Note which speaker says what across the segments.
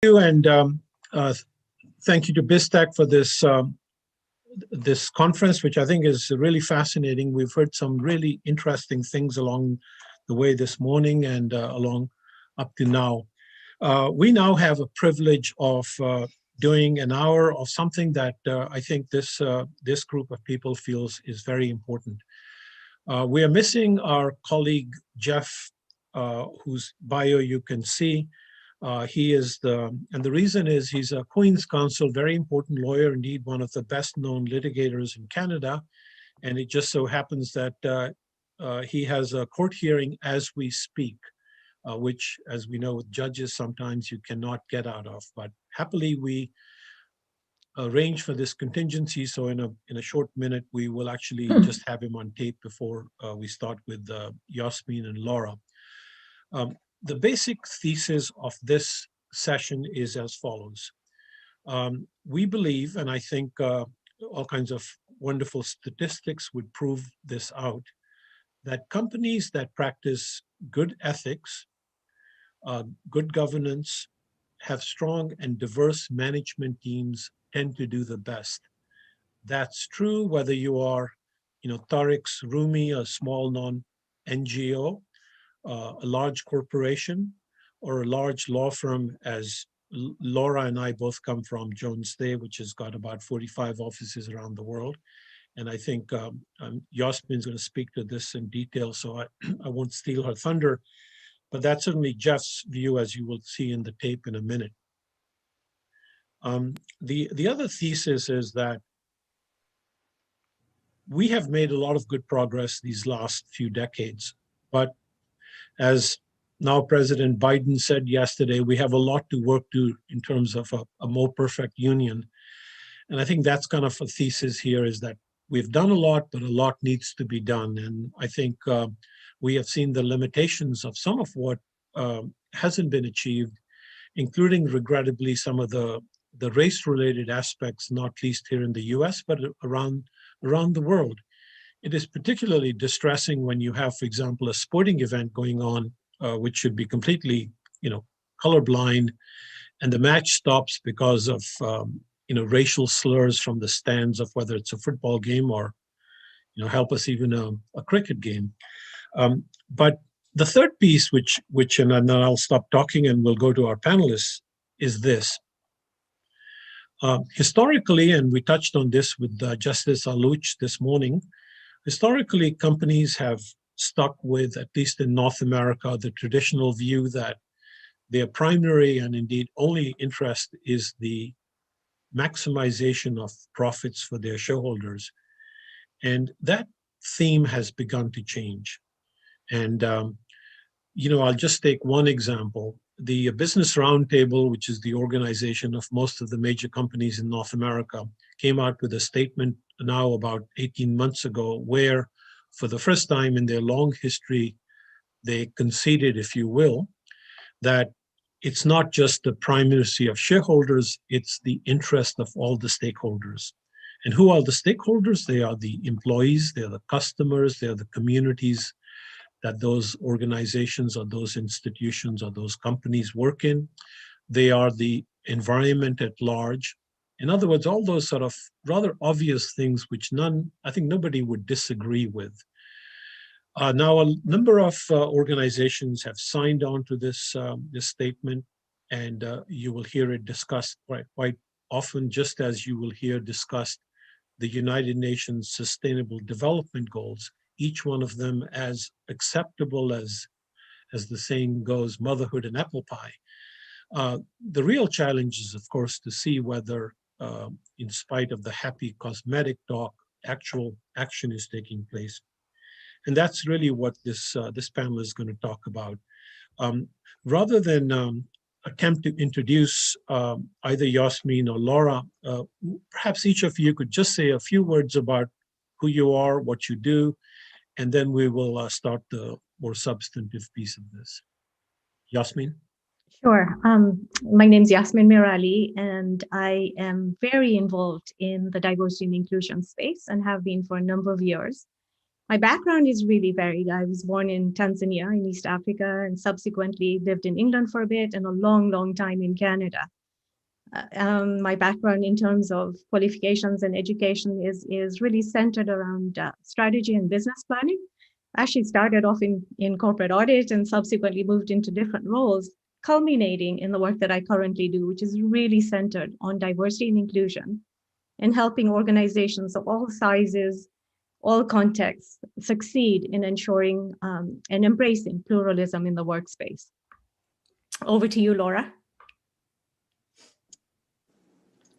Speaker 1: You and uh, thank you to BIZTEC for this conference, which I think is really fascinating. We've heard some really interesting things along the way this morning and along up to now. We now have a privilege of doing an hour of something that I think this group of people feels is very important. We are missing our colleague Jeff, whose bio you can see. And the reason is he's a Queen's Counsel, very important lawyer, indeed one of the best known litigators in Canada. And it just so happens that he has a court hearing as we speak, which, as we know with judges, sometimes you cannot get out of. But happily, we arrange for this contingency. So in a short minute, we will actually just have him on tape before we start with Yasmin and Laura. The basic thesis of this session is as follows. We believe, and I think all kinds of wonderful statistics would prove this out, that companies that practice good ethics, good governance, have strong and diverse management teams tend to do the best. That's true whether you are, Tariq's Rumi, a small non-NGO, a large corporation, or a large law firm, as Laura and I both come from, Jones Day, which has got about 45 offices around the world. And I think Yasmin's going to speak to this in detail, so I won't steal her thunder. But that's certainly Jeff's view, as you will see in the tape in a minute. The other thesis is that we have made a lot of good progress these last few decades, but as now President Biden said yesterday, we have a lot to work to in terms of a more perfect union. And I think that's kind of a thesis here, is that we've done a lot, but a lot needs to be done. And I think we have seen the limitations of some of what hasn't been achieved, including regrettably some of the race-related aspects, not least here in the US, but around the world. It is particularly distressing when you have, for example, a sporting event going on, which should be completely, colorblind, and the match stops because of, racial slurs from the stands of whether it's a football game or, help us, even a cricket game. But the third piece, and then I'll stop talking and we'll go to our panelists, is this. Historically, and we touched on this with Justice Aluch this morning, historically, companies have stuck with, at least in North America, the traditional view that their primary and indeed only interest is the maximization of profits for their shareholders. And that theme has begun to change. And, I'll just take one example. The Business Roundtable, which is the organization of most of the major companies in North America, came out with a statement now about 18 months ago, where for the first time in their long history, they conceded, if you will, that it's not just the primacy of shareholders, it's the interest of all the stakeholders. And who are the stakeholders? They are the employees, they're the customers, they're the communities that those organizations or those institutions or those companies work in. They are the environment at large. In other words, all those sort of rather obvious things which I think nobody would disagree with. Now, a number of organizations have signed on to this statement, and you will hear it discussed quite often, just as you will hear discussed the United Nations Sustainable Development Goals, each one of them as acceptable as the saying goes, motherhood and apple pie. The real challenge is, of course, to see whether, in spite of the happy cosmetic talk, actual action is taking place. And that's really what this panel is going to talk about. Rather than attempt to introduce either Yasmin or Laura, perhaps each of you could just say a few words about who you are, what you do, and then we will start the more substantive piece of this. Yasmin?
Speaker 2: Sure. My name is Yasmin Mirali, and I am very involved in the diversity and inclusion space and have been for a number of years. My background is really varied. I was born in Tanzania in East Africa and subsequently lived in England for a bit and a long, long time in Canada. My background in terms of qualifications and education is really centered around strategy and business planning. I actually started off in corporate audit and subsequently moved into different roles, culminating in the work that I currently do, which is really centered on diversity and inclusion and helping organizations of all sizes, all contexts succeed in ensuring and embracing pluralism in the workspace. Over to you, Laura.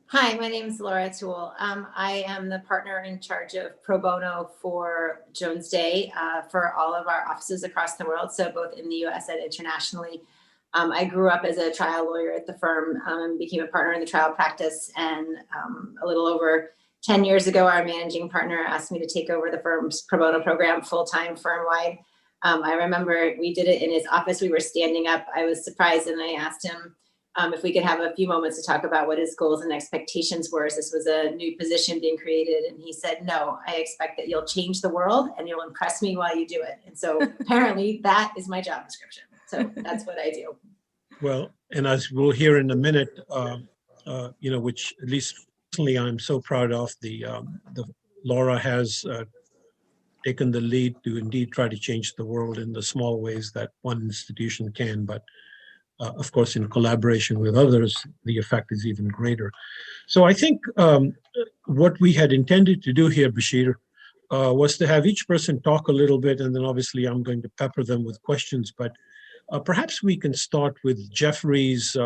Speaker 3: Hi, my name is Laura Toole. I am the partner in charge of pro bono for Jones Day for all of our offices across the world, so both in the US and internationally. I grew up as a trial lawyer at the firm and became a partner in the trial practice. And a little over 10 years ago, our managing partner asked me to take over the firm's pro bono program full-time firm-wide. I remember we did it in his office. We were standing up. I was surprised, and I asked him if we could have a few moments to talk about what his goals and expectations were, as this was a new position being created. And he said, "No, I expect that you'll change the world and you'll impress me while you do it." And so apparently that is my job description. So that's what I do.
Speaker 1: Well, and as we'll hear in a minute, which at least personally I'm so proud of, the Laura has taken the lead to indeed try to change the world in the small ways that one institution can, but of course, in collaboration with others, the effect is even greater. So I think what we had intended to do here, Bashir, was to have each person talk a little bit, and then obviously I'm going to pepper them with questions, but perhaps we can start with Jeffrey's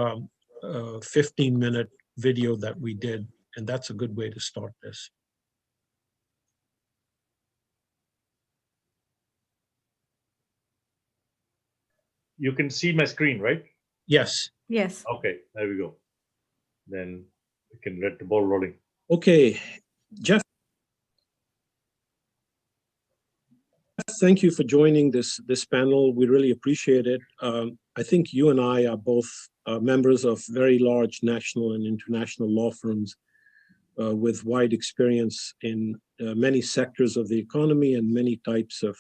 Speaker 1: 15-minute video that we did, and that's a good way to start this.
Speaker 4: You can see my screen, right?
Speaker 1: Yes.
Speaker 2: Yes.
Speaker 4: Okay, there we go. Then we can get the ball rolling.
Speaker 1: Okay, Jeff, thank you for joining this panel. We really appreciate it. I think you and I are both members of very large national and international law firms with wide experience in many sectors of the economy and many types of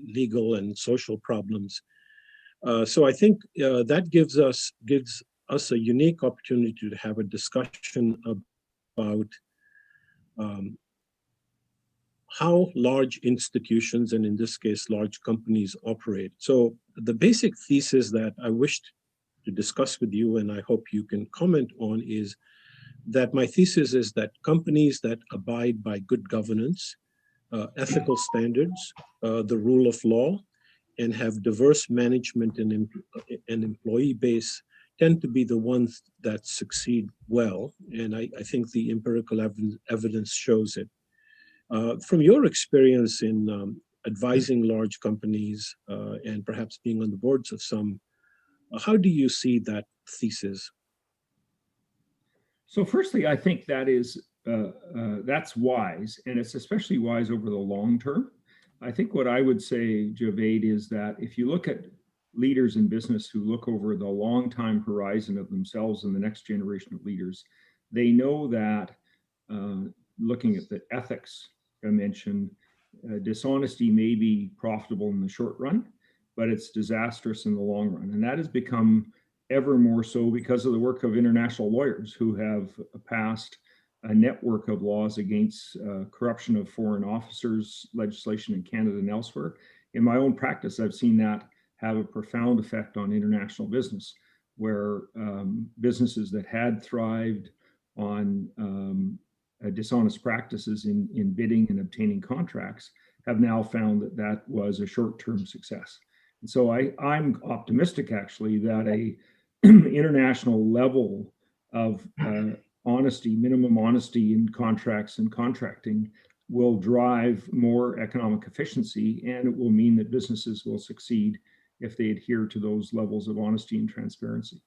Speaker 1: legal and social problems. So I think that gives us a unique opportunity to have a discussion about how large institutions, and in this case, large companies, operate. So the basic thesis that I wished to discuss with you, and I hope you can comment on, is that my thesis is that companies that abide by good governance, ethical standards, the rule of law, and have diverse management and employee base tend to be the ones that succeed well. And I think the empirical evidence shows it. From your experience in advising large companies and perhaps being on the boards of some, how do you see that thesis?
Speaker 5: So firstly, I think that's wise, and it's especially wise over the long term. I think what I would say, Javed, is that if you look at leaders in business who look over the long time horizon of themselves and the next generation of leaders, they know that looking at the ethics dimension, dishonesty may be profitable in the short run, but it's disastrous in the long run. And that has become ever more so because of the work of international lawyers who have passed a network of laws against corruption of foreign officers, legislation in Canada and elsewhere. In my own practice, I've seen that have a profound effect on international business, where businesses that had thrived on dishonest practices in bidding and obtaining contracts have now found that that was a short-term success. And so I'm optimistic, actually, that a international level of honesty, minimum honesty in contracts and contracting will drive more economic efficiency, and it will mean that businesses will succeed if they adhere to those levels of honesty and transparency.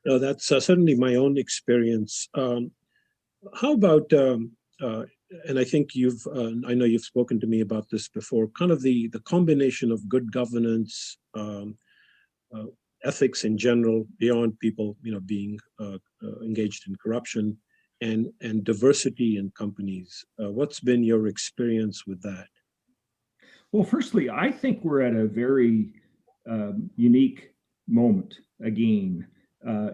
Speaker 1: No, that's certainly my own experience. How about, and I think I know you've spoken to me about this before, kind of the combination of good governance, ethics in general, beyond people being engaged in corruption, and diversity in companies. What's been your experience with that?
Speaker 5: Well, firstly, I think we're at a very unique moment again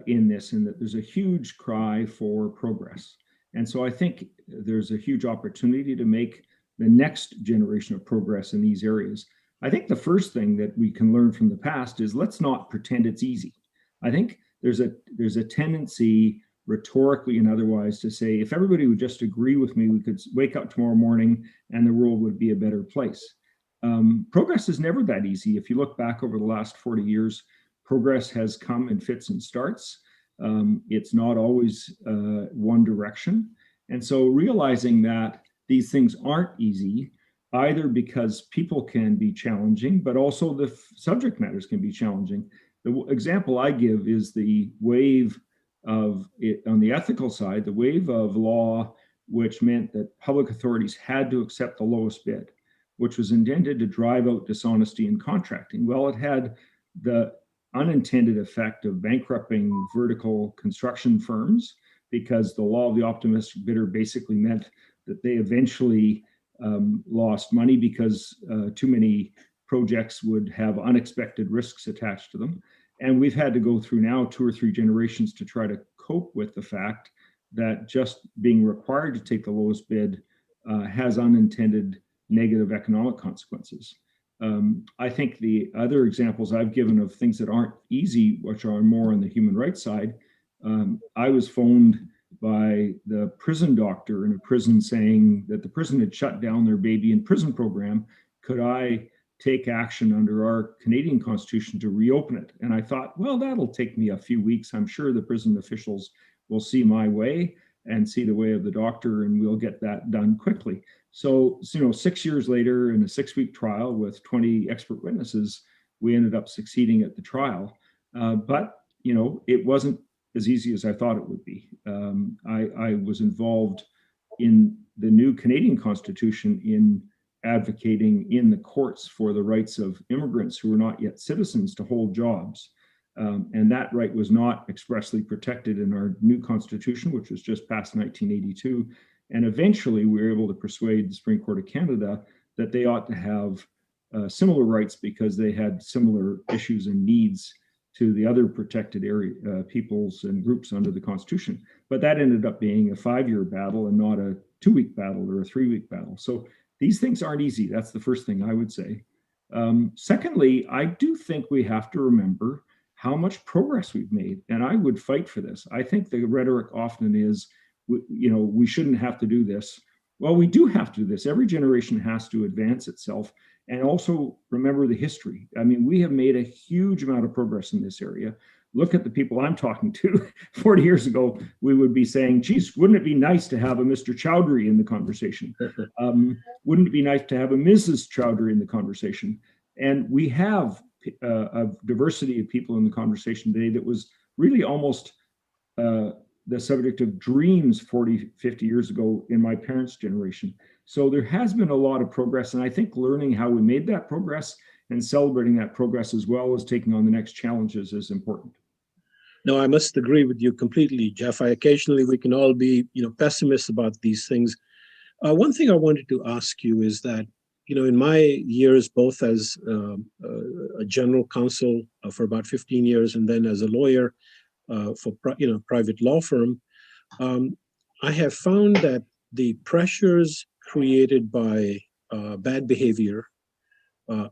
Speaker 5: in this, in that there's a huge cry for progress. And so I think there's a huge opportunity to make the next generation of progress in these areas. I think the first thing that we can learn from the past is let's not pretend it's easy. I think there's a tendency rhetorically and otherwise to say, if everybody would just agree with me, we could wake up tomorrow morning and the world would be a better place. Progress is never that easy. If you look back over the last 40 years, progress has come in fits and starts. It's not always one direction. And so realizing that these things aren't easy, either because people can be challenging, but also the subject matters can be challenging. The example I give is the wave of it on the ethical side, the wave of law, which meant that public authorities had to accept the lowest bid, which was intended to drive out dishonesty in contracting. Well, it had the unintended effect of bankrupting vertical construction firms, because the law of the optimistic bidder basically meant that they eventually lost money because too many projects would have unexpected risks attached to them. And we've had to go through now 2 or 3 generations to try to cope with the fact that just being required to take the lowest bid has unintended negative economic consequences. I think the other examples I've given of things that aren't easy, which are more on the human rights side, I was phoned by the prison doctor in a prison saying that the prison had shut down their baby in prison program. Could I take action under our Canadian Constitution to reopen it? And I thought, well, that'll take me a few weeks. I'm sure the prison officials will see my way and see the way of the doctor, and we'll get that done quickly. So 6 years later, in a 6-week trial with 20 expert witnesses, we ended up succeeding at the trial. But it wasn't as easy as I thought it would be. I was involved in the new Canadian Constitution in advocating in the courts for the rights of immigrants who were not yet citizens to hold jobs. And that right was not expressly protected in our new Constitution, which was just passed in 1982. And eventually we were able to persuade the Supreme Court of Canada that they ought to have similar rights because they had similar issues and needs to the other protected area peoples and groups under the Constitution. But that ended up being a 5-year battle and not a 2-week battle or a 3-week battle. So these things aren't easy. That's the first thing I would say. Secondly, I do think we have to remember how much progress we've made, and I would fight for this. I think the rhetoric often is, we shouldn't have to do this. Well, we do have to do this. Every generation has to advance itself, and also remember the history. I mean, we have made a huge amount of progress in this area. Look at the people I'm talking to. 40 years ago, we would be saying, geez, wouldn't it be nice to have a Mr. Chowdhury in the conversation? Wouldn't it be nice to have a Mrs. Chowdhury in the conversation? And we have a diversity of people in the conversation today that was really almost the subject of dreams 40, 50 years ago in my parents' generation. So there has been a lot of progress. And I think learning how we made that progress and celebrating that progress as well as taking on the next challenges is important.
Speaker 1: No, I must agree with you completely, Jeff. We can all be, pessimists about these things. One thing I wanted to ask you is that, in my years, both as a general counsel for about 15 years and then as a lawyer for private law firm, I have found that the pressures created by bad behavior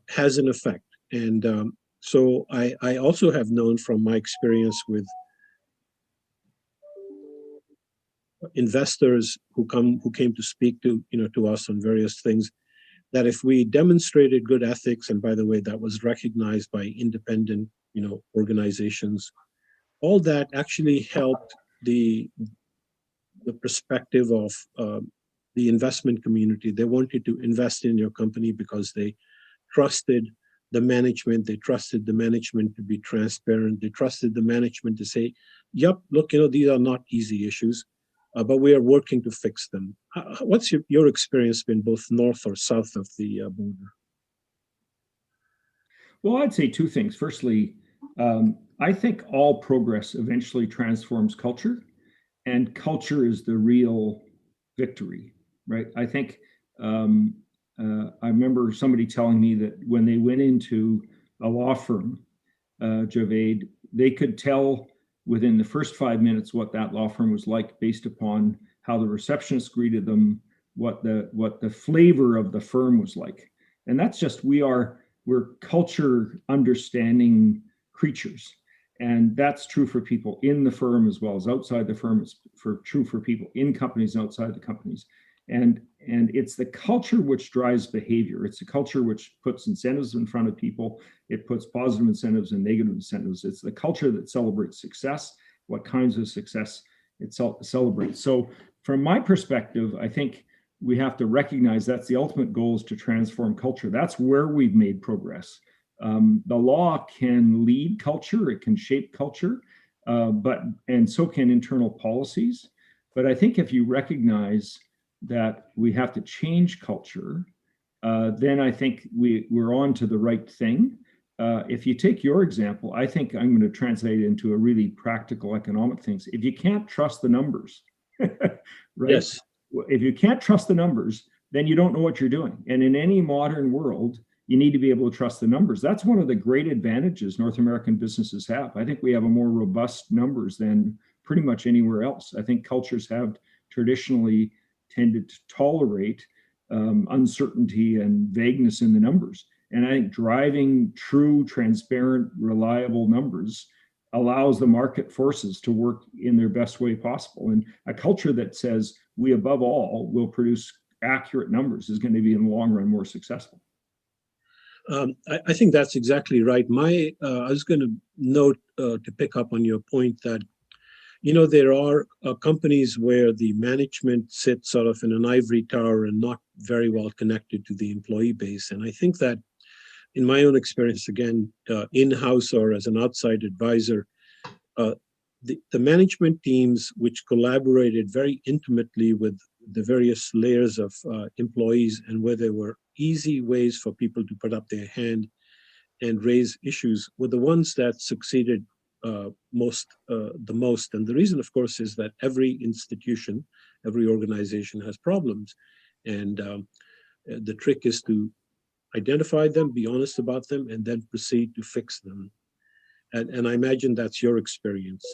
Speaker 1: has an effect. And so I also have known from my experience with investors who came to speak to us on various things, that if we demonstrated good ethics, and by the way, that was recognized by independent organizations, all that actually helped the perspective of the investment community. They wanted to invest in your company because they trusted the management. They trusted the management to be transparent. They trusted the management to say, yep, look, these are not easy issues, but we are working to fix them. What's your experience been both north or south of the border?
Speaker 5: Well, I'd say 2 things. Firstly, I think all progress eventually transforms culture. and culture is the real victory, right? I think I remember somebody telling me that when they went into a law firm, Javed, they could tell within the first 5 minutes what that law firm was like based upon how the receptionist greeted them, what the flavor of the firm was like. And that's just, we're culture understanding creatures. And that's true for people in the firm as well as outside the firm. It's true for people in companies and outside the companies. And it's the culture which drives behavior. It's the culture which puts incentives in front of people. It puts positive incentives and negative incentives. It's the culture that celebrates success, what kinds of success it celebrates. So from my perspective, I think we have to recognize that's the ultimate goal, is to transform culture. That's where we've made progress. The law can lead culture, it can shape culture, and so can internal policies. But I think if you recognize that we have to change culture, then I think we're on to the right thing. If you take your example, I think I'm going to translate it into a really practical economic things. If you can't trust the numbers, right?
Speaker 1: Yes.
Speaker 5: If you can't trust the numbers, then you don't know what you're doing. And in any modern world, you need to be able to trust the numbers. That's one of the great advantages North American businesses have. I think we have a more robust numbers than pretty much anywhere else. I think cultures have traditionally tended to tolerate uncertainty and vagueness in the numbers. And I think driving true, transparent, reliable numbers allows the market forces to work in their best way possible. And a culture that says we above all will produce accurate numbers is going to be in the long run more successful.
Speaker 1: I think that's exactly right. I was going to note to pick up on your point that, there are companies where the management sits sort of in an ivory tower and not very well connected to the employee base. And I think that in my own experience, again, in-house or as an outside advisor, the management teams which collaborated very intimately with the various layers of employees, and where there were easy ways for people to put up their hand and raise issues, were the ones that succeeded the most. And the reason, of course, is that every institution, every organization has problems. And the trick is to identify them, be honest about them, and then proceed to fix them. And I imagine that's your experience.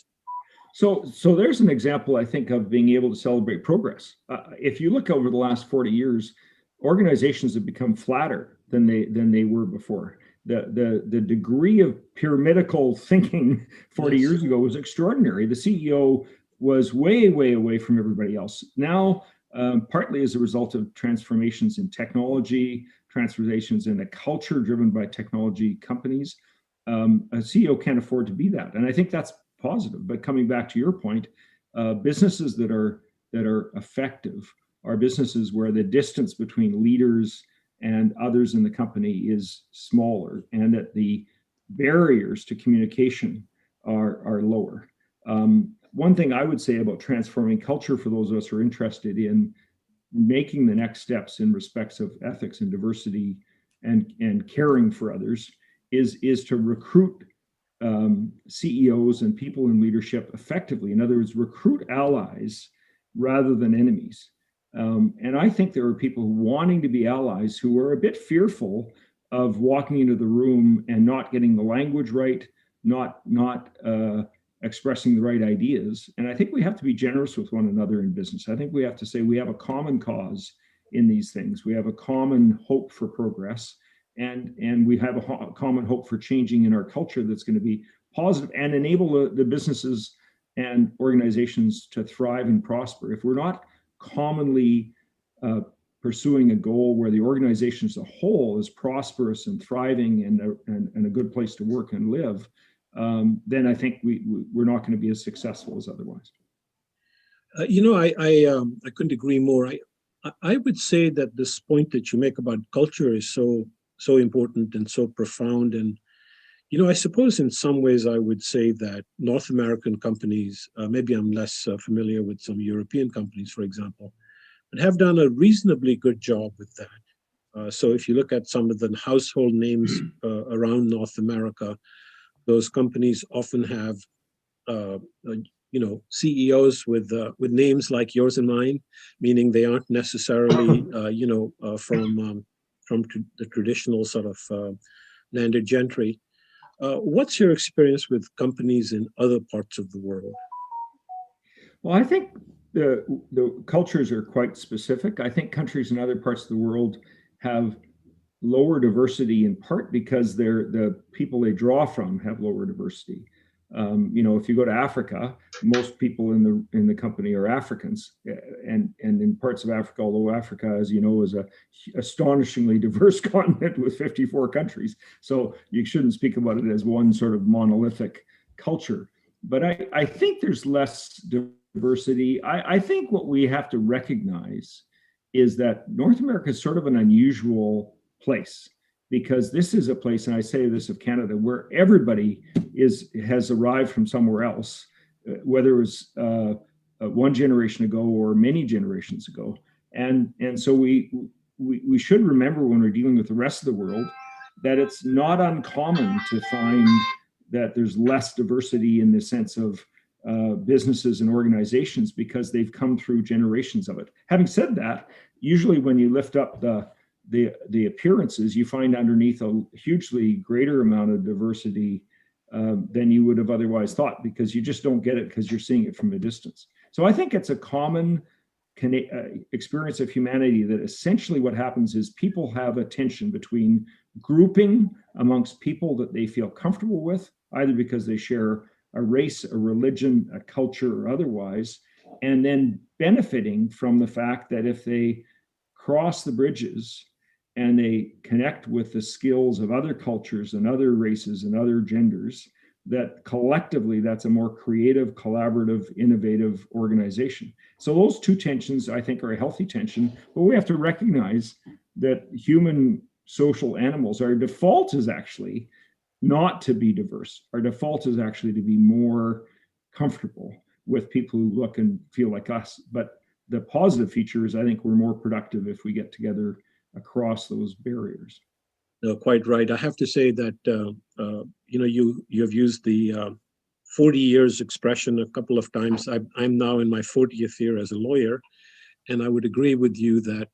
Speaker 5: So there's an example, I think, of being able to celebrate progress. If you look over the last 40 years, organizations have become flatter than they were before. The degree of pyramidal thinking 40 years ago was extraordinary. The CEO was way, way away from everybody else. Now, partly as a result of transformations in technology, transformations in the culture driven by technology companies, a CEO can't afford to be that. And I think that's positive. But coming back to your point, businesses that are effective are businesses where the distance between leaders and others in the company is smaller, and that the barriers to communication are lower. One thing I would say about transforming culture for those of us who are interested in making the next steps in respects of ethics and diversity and caring for others is to recruit CEOs and people in leadership effectively. In other words, recruit allies rather than enemies. And I think there are people wanting to be allies who are a bit fearful of walking into the room and not getting the language right, not expressing the right ideas. And I think we have to be generous with one another in business. I think we have to say we have a common cause in these things. We have a common hope for progress, and we have a common hope for changing in our culture that's going to be positive and enable the businesses and organizations to thrive and prosper. If we're not commonly pursuing a goal where the organization as a whole is prosperous and thriving and a good place to work and live, then I think we're not going to be as successful as otherwise.
Speaker 1: I couldn't agree more. I would say that this point that you make about culture is so important and so profound. And I suppose in some ways I would say that North American companies, maybe I'm less familiar with some European companies, for example, but have done a reasonably good job with that. So if you look at some of the household names around North America, those companies often have CEOs with names like yours and mine, meaning they aren't necessarily from the traditional sort of landed gentry. What's your experience with companies in other parts of the world?
Speaker 5: Well, I think the cultures are quite specific. I think countries in other parts of the world have lower diversity in part because the people they draw from have lower diversity. If you go to Africa, most people in the company are Africans, and in parts of Africa, although Africa, as you know, is a astonishingly diverse continent with 54 countries, so you shouldn't speak about it as one sort of monolithic culture. But I think there's less diversity. I think what we have to recognize is that North America is sort of an unusual place, because this is a place, and I say this of Canada, where everybody has arrived from somewhere else, whether it was one generation ago or many generations ago. And so we should remember when we're dealing with the rest of the world that it's not uncommon to find that there's less diversity in the sense of businesses and organizations because they've come through generations of it. Having said that, usually when you lift up the appearances, you find underneath a hugely greater amount of diversity than you would have otherwise thought, because you just don't get it because you're seeing it from a distance. So I think it's a common experience of humanity that essentially what happens is people have a tension between grouping amongst people that they feel comfortable with, either because they share a race, a religion, a culture, or otherwise, and then benefiting from the fact that if they cross the bridges and they connect with the skills of other cultures and other races and other genders, that collectively that's a more creative, collaborative, innovative organization. So those two tensions, I think, are a healthy tension, but we have to recognize that human social animals, our default is actually not to be diverse. Our default is actually to be more comfortable with people who look and feel like us. But the positive feature is I think we're more productive if we get together across those barriers.
Speaker 1: No, quite right. I have to say that you have used the 40 years expression a couple of times. I'm now in my 40th year as a lawyer, and I would agree with you that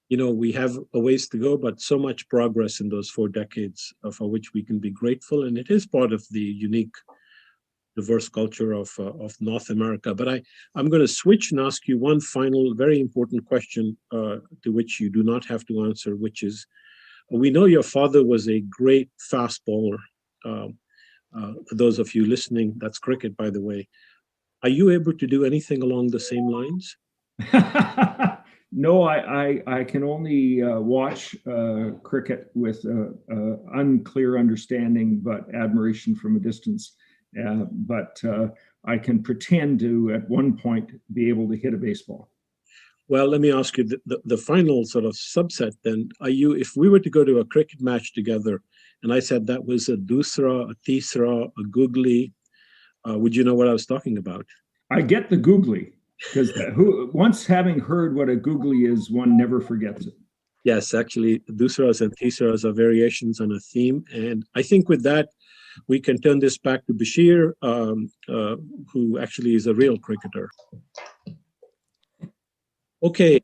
Speaker 1: we have a ways to go, but so much progress in those 4 decades for which we can be grateful, and it is part of the unique, diverse culture of North America. But I'm going to switch and ask you one final, very important question to which you do not have to answer, which is, we know your father was a great fast bowler. For those of you listening, that's cricket, by the way. Are you able to do anything along the same lines?
Speaker 5: No, I can only watch cricket with unclear understanding, but admiration from a distance. But I can pretend to, at one point, be able to hit a baseball.
Speaker 1: Well, let me ask you the final sort of subset then. If we were to go to a cricket match together, and I said that was a dusra, a tisra, a googly, would you know what I was talking about?
Speaker 5: I get the googly, because once having heard what a googly is, one never forgets it.
Speaker 1: Yes, actually, dusras and tisras are variations on a theme. And I think with that, we can turn this back to Bashir, who actually is a real cricketer. Okay.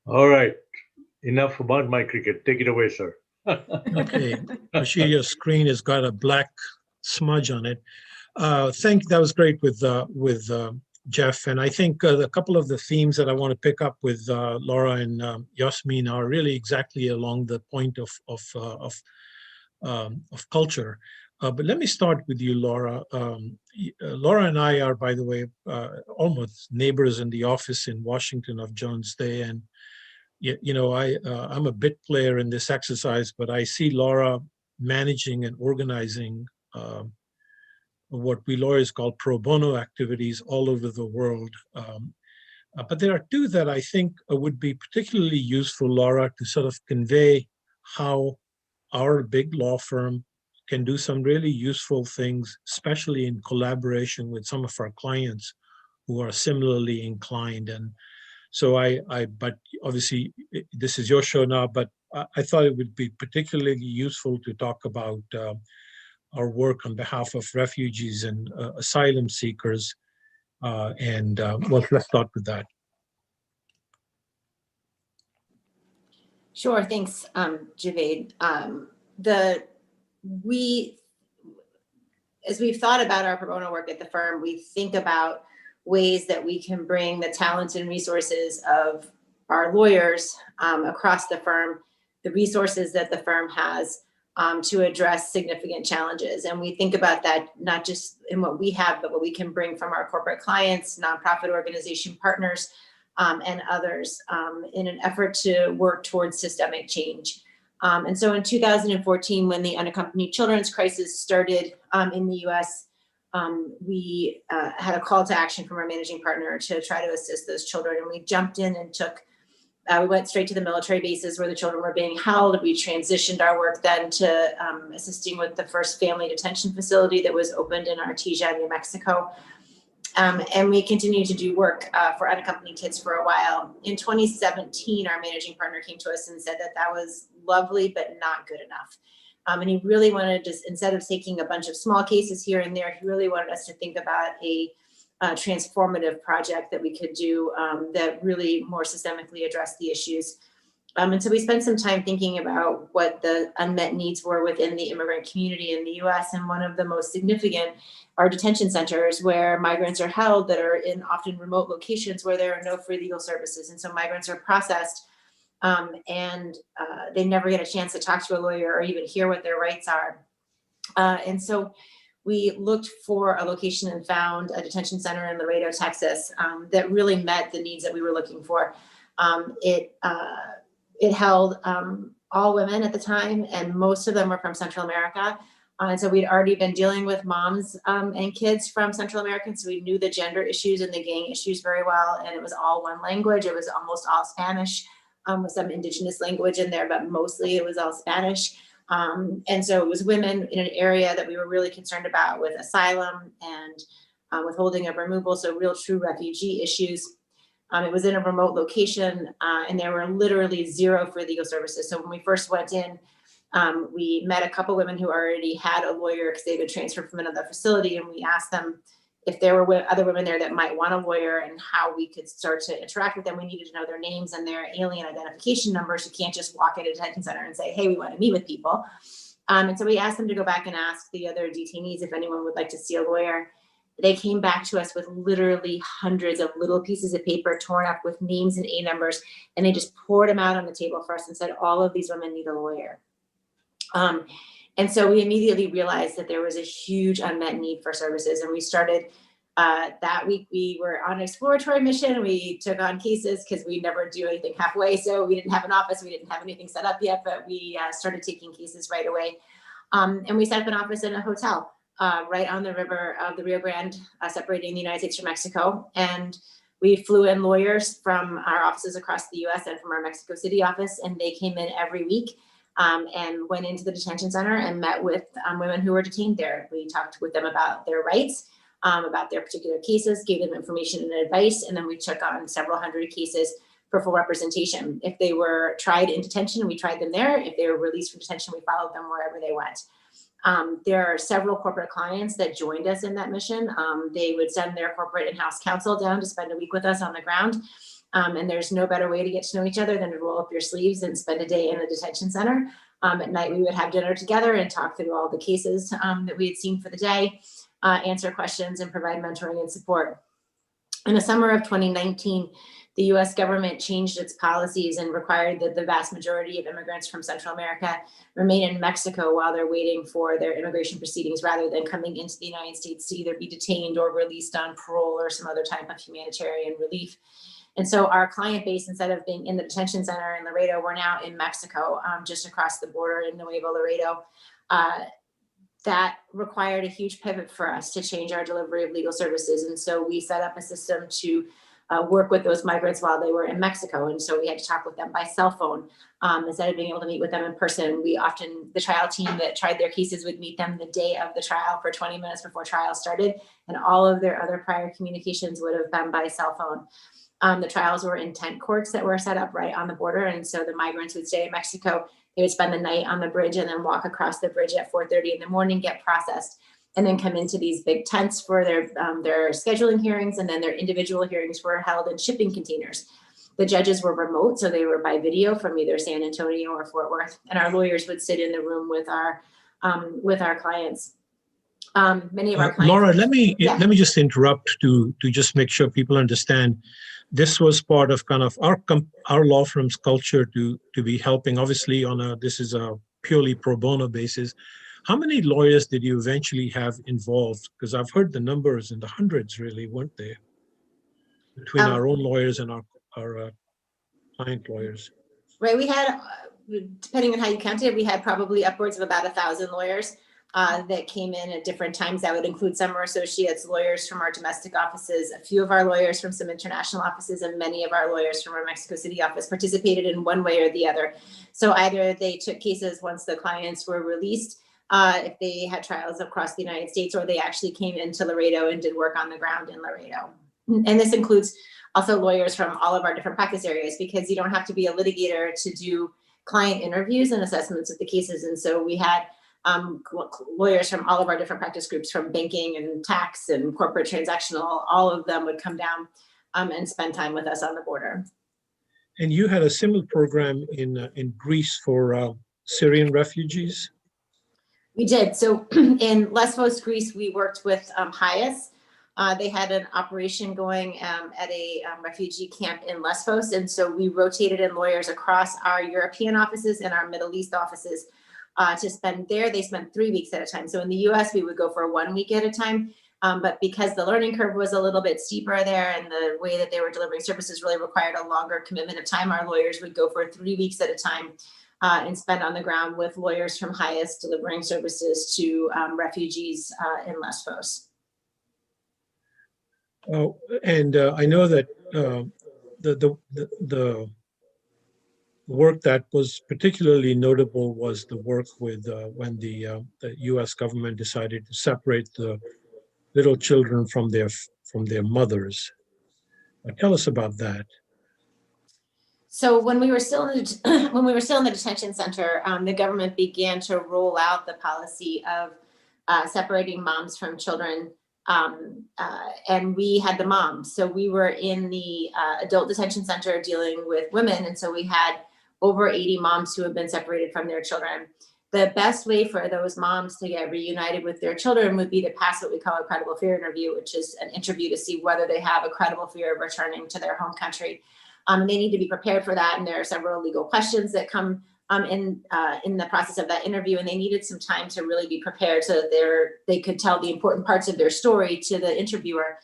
Speaker 6: All right. Enough about my cricket. Take it away, sir.
Speaker 1: Okay. Bashir, your screen has got a black smudge on it. That was great with Jeff. And I think a couple of the themes that I want to pick up with Laura and Yasmin are really exactly along the point of culture. But let me start with you, Laura. Laura and I are, by the way, almost neighbors in the office in Washington of Jones Day. And, I'm a bit player in this exercise, but I see Laura managing and organizing what we lawyers call pro bono activities all over the world. But there are two that I think would be particularly useful, Laura, to sort of convey how our big law firm can do some really useful things, especially in collaboration with some of our clients who are similarly inclined. And so but obviously this is your show now, but I thought it would be particularly useful to talk about our work on behalf of refugees and asylum seekers. Well, let's start with that.
Speaker 3: Sure, thanks, Javed. As we've thought about our pro bono work at the firm, we think about ways that we can bring the talents and resources of our lawyers across the firm, the resources that the firm has to address significant challenges. And we think about that not just in what we have, but what we can bring from our corporate clients, nonprofit organization partners, and others in an effort to work towards systemic change. And so in 2014, when the unaccompanied children's crisis started in the US, we had a call to action from our managing partner to try to assist those children. And we jumped in and we went straight to the military bases where the children were being held. We transitioned our work then to assisting with the first family detention facility that was opened in Artesia, New Mexico. And we continued to do work for unaccompanied kids for a while. In 2017, our managing partner came to us and said that that was lovely, but not good enough. And he really wanted to, instead of taking a bunch of small cases here and there, he really wanted us to think about a transformative project that we could do that really more systemically addressed the issues. And so we spent some time thinking about what the unmet needs were within the immigrant community in the US. And one of the most significant are detention centers where migrants are held that are in often remote locations where there are no free legal services. And so migrants are processed and they never get a chance to talk to a lawyer or even hear what their rights are. And so we looked for a location and found a detention center in Laredo, Texas that really met the needs that we were looking for. It held all women at the time, and most of them were from Central America. And so we'd already been dealing with moms and kids from Central America, so we knew the gender issues and the gang issues very well. And it was all one language. It was almost all Spanish with some indigenous language in there, but mostly it was all Spanish. And so it was women in an area that we were really concerned about with asylum and withholding of removal, so real true refugee issues. It was in a remote location and there were literally zero free legal services. So when we first went in, we met a couple women who already had a lawyer because they'd been transferred from another facility. And we asked them if there were other women there that might want a lawyer and how we could start to interact with them. We needed to know their names and their alien identification numbers. You can't just walk into a detention center and say, hey, we want to meet with people. And so we asked them to go back and ask the other detainees if anyone would like to see a lawyer. They came back to us with literally hundreds of little pieces of paper torn up with names and A numbers, and they just poured them out on the table for us and said, all of these women need a lawyer. And so we immediately realized that there was a huge unmet need for services. And we started that week, we were on an exploratory mission. We took on cases because we never do anything halfway. So we didn't have an office. We didn't have anything set up yet, but we started taking cases right away. And we set up an office in a hotel right on the river of the Rio Grande, separating the United States from Mexico. And we flew in lawyers from our offices across the US and from our Mexico City office. And they came in every week and went into the detention center and met with women who were detained there. We talked with them about their rights, about their particular cases, gave them information and advice, and then we took on several hundred cases for full representation. If they were tried in detention, we tried them there. If they were released from detention, we followed them wherever they went. There are several corporate clients that joined us in that mission. They would send their corporate in-house counsel down to spend a week with us on the ground. And there's no better way to get to know each other than to roll up your sleeves and spend a day in a detention center. At night, we would have dinner together and talk through all the cases that we had seen for the day, answer questions, and provide mentoring and support. In the summer of 2019, the US government changed its policies and required that the vast majority of immigrants from Central America remain in Mexico while they're waiting for their immigration proceedings rather than coming into the United States to either be detained or released on parole or some other type of humanitarian relief. And so our client base, instead of being in the detention center in Laredo, we're now in Mexico, just across the border in Nuevo Laredo. That required a huge pivot for us to change our delivery of legal services. And so we set up a system to work with those migrants while they were in Mexico. And so we had to talk with them by cell phone. Instead of being able to meet with them in person, the trial team that tried their cases would meet them the day of the trial for 20 minutes before trial started. And all of their other prior communications would have been by cell phone. The trials were in tent courts that were set up right on the border. And so the migrants would stay in Mexico. They would spend the night on the bridge and then walk across the bridge at 4:30 in the morning, get processed, and then come into these big tents for their scheduling hearings. And then their individual hearings were held in shipping containers. The judges were remote, so they were by video from either San Antonio or Fort Worth. And our lawyers would sit in the room with our clients. Many of our clients.
Speaker 1: Laura, let me just interrupt to just make sure people understand. This was part of kind of our law firm's culture to be helping. Obviously, this is a purely pro bono basis. How many lawyers did you eventually have involved? Because I've heard the numbers in the hundreds, really, weren't they? Between our own lawyers and our client lawyers.
Speaker 3: Right. We had, depending on how you count it, we had probably upwards of about 1,000 lawyers that came in at different times. That would include summer associates, lawyers from our domestic offices, a few of our lawyers from some international offices, and many of our lawyers from our Mexico City office participated in one way or the other. So either they took cases once the clients were released, if they had trials across the United States, or they actually came into Laredo and did work on the ground in Laredo. And this includes also lawyers from all of our different practice areas, because you don't have to be a litigator to do client interviews and assessments of the cases. And so we had lawyers from all of our different practice groups, from banking and tax and corporate transactional. All of them would come down and spend time with us on the border.
Speaker 1: And you had a similar program in Greece for Syrian refugees?
Speaker 3: We did. So in Lesbos, Greece, we worked with HIAS. They had an operation going at a refugee camp in Lesbos. And so we rotated in lawyers across our European offices and our Middle East offices to spend there. They spent 3 weeks at a time. So in the US, we would go for 1 week at a time. But because the learning curve was a little bit steeper there, and the way that they were delivering services really required a longer commitment of time, our lawyers would go for 3 weeks at a time and spend on the ground with lawyers from HIAS delivering services to refugees in Lesbos.
Speaker 1: Oh, and I know that the work that was particularly notable was the work with when the U.S. government decided to separate the little children from their mothers. Tell us about that.
Speaker 3: So when we were still in the detention center, the government began to roll out the policy of separating moms from children. And we had the moms. So we were in the adult detention center dealing with women. And so we had over 80 moms who had been separated from their children. The best way for those moms to get reunited with their children would be to pass what we call a credible fear interview, which is an interview to see whether they have a credible fear of returning to their home country. They need to be prepared for that. And there are several legal questions that come in the process of that interview, and they needed some time to really be prepared so that they could tell the important parts of their story to the interviewer.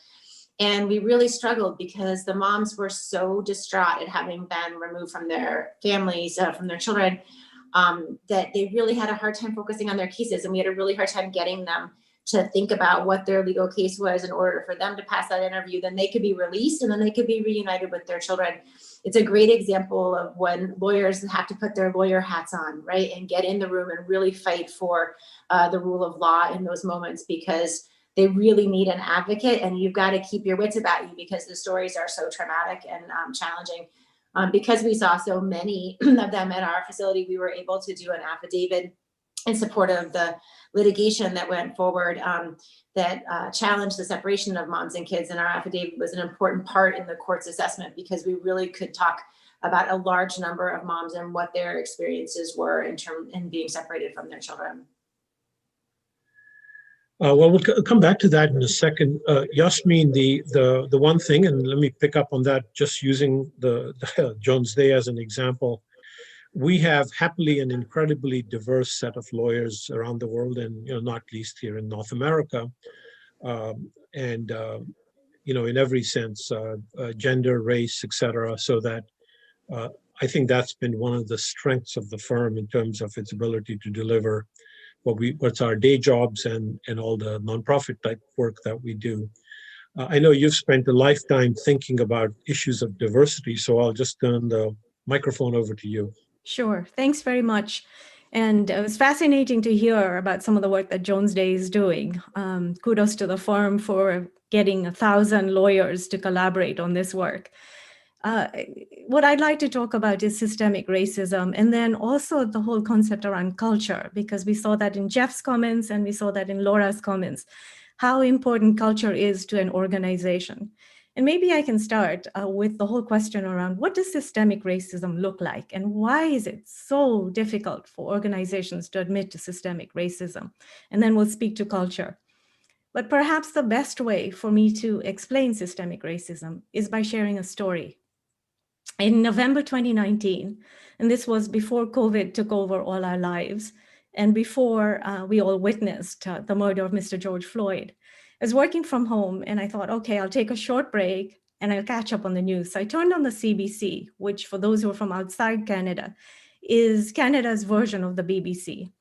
Speaker 3: And we really struggled because the moms were so distraught at having been removed from their families, from their children, that they really had a hard time focusing on their cases. And we had a really hard time getting them to think about what their legal case was in order for them to pass that interview. Then they could be released, and then they could be reunited with their children. It's a great example of when lawyers have to put their lawyer hats on, right, and get in the room and really fight for the rule of law in those moments, because they really need an advocate, and you've got to keep your wits about you because the stories are so traumatic and challenging. Because we saw so many of them at our facility, we were able to do an affidavit in support of the litigation that went forward that challenged the separation of moms and kids. And our affidavit was an important part in the court's assessment, because we really could talk about a large number of moms and what their experiences were in being separated from their children.
Speaker 1: Well, we'll come back to that in a second. Yasmin, the one thing, and let me pick up on that, just using the Jones Day as an example. We have happily an incredibly diverse set of lawyers around the world, and not least here in North America, and in every sense, gender, race, etc. So that I think that's been one of the strengths of the firm in terms of its ability to deliver what's our day jobs and all the nonprofit type work that we do. I know you've spent a lifetime thinking about issues of diversity, so I'll just turn the microphone over to you.
Speaker 2: Sure. Thanks very much. And it was fascinating to hear about some of the work that Jones Day is doing. Kudos to the firm for getting 1,000 lawyers to collaborate on this work. What I'd like to talk about is systemic racism, and then also the whole concept around culture, because we saw that in Jeff's comments and we saw that in Laura's comments, how important culture is to an organization. And maybe I can start with the whole question around what does systemic racism look like, and why is it so difficult for organizations to admit to systemic racism? And then we'll speak to culture. But perhaps the best way for me to explain systemic racism is by sharing a story. In November 2019, and this was before COVID took over all our lives, and before we all witnessed the murder of Mr. George Floyd, I was working from home and I thought, okay, I'll take a short break and I'll catch up on the news. So I turned on the CBC, which for those who are from outside Canada, is Canada's version of the BBC.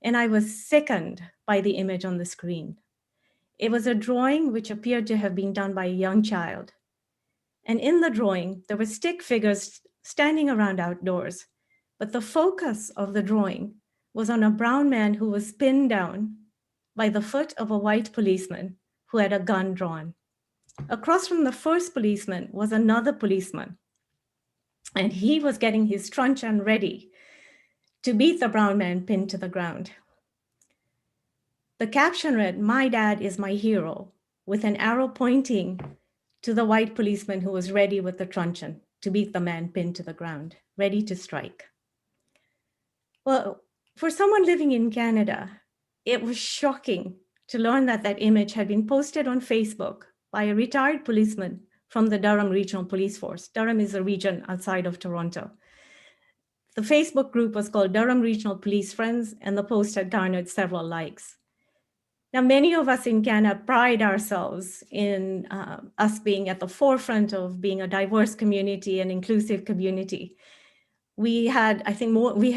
Speaker 2: And I was sickened by the image on the screen. It was a drawing which appeared to have been done by a young child. And in the drawing, there were stick figures standing around outdoors. But the focus of the drawing was on a brown man who was pinned down by the foot of a white policeman who had a gun drawn. Across from the first policeman was another policeman, and he was getting his truncheon ready to beat the brown man pinned to the ground. The caption read, "My dad is my hero," with an arrow pointing to the white policeman who was ready with the truncheon to beat the man pinned to the ground, ready to strike. Well, for someone living in Canada, it was shocking to learn that that image had been posted on Facebook by a retired policeman from the Durham Regional Police Force. Durham is a region outside of Toronto. The Facebook group was called Durham Regional Police Friends, and the post had garnered several likes. Now, many of us in Canada pride ourselves in us being at the forefront of being a diverse community and inclusive community. We have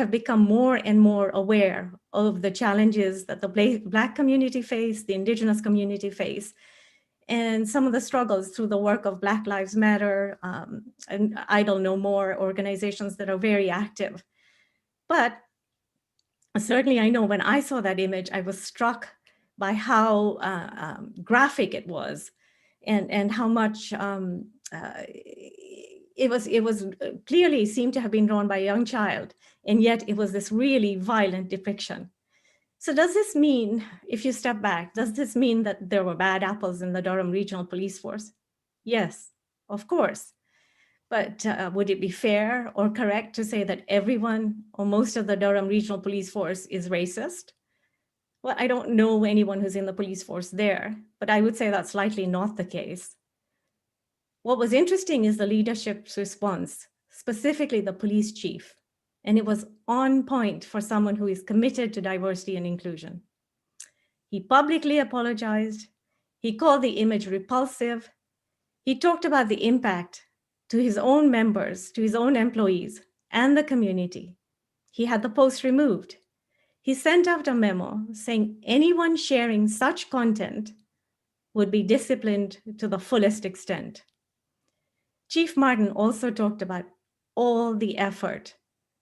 Speaker 2: become more and more aware of the challenges that the Black community face, the Indigenous community face, and some of the struggles through the work of Black Lives Matter and Idle No More organizations that are very active. But certainly I know when I saw that image, I was struck by how graphic it was and how much it was clearly seemed to have been drawn by a young child, and yet it was this really violent depiction. So does this mean, if you step back, does this mean that there were bad apples in the Durham Regional Police Force? Yes, of course. But would it be fair or correct to say that everyone or most of the Durham Regional Police Force is racist? Well, I don't know anyone who's in the police force there, but I would say that's likely not the case. What was interesting is the leadership's response, specifically the police chief, and it was on point for someone who is committed to diversity and inclusion. He publicly apologized. He called the image repulsive. He talked about the impact to his own members, to his own employees, and the community. He had the post removed. He sent out a memo saying anyone sharing such content would be disciplined to the fullest extent. Chief Martin also talked about all the effort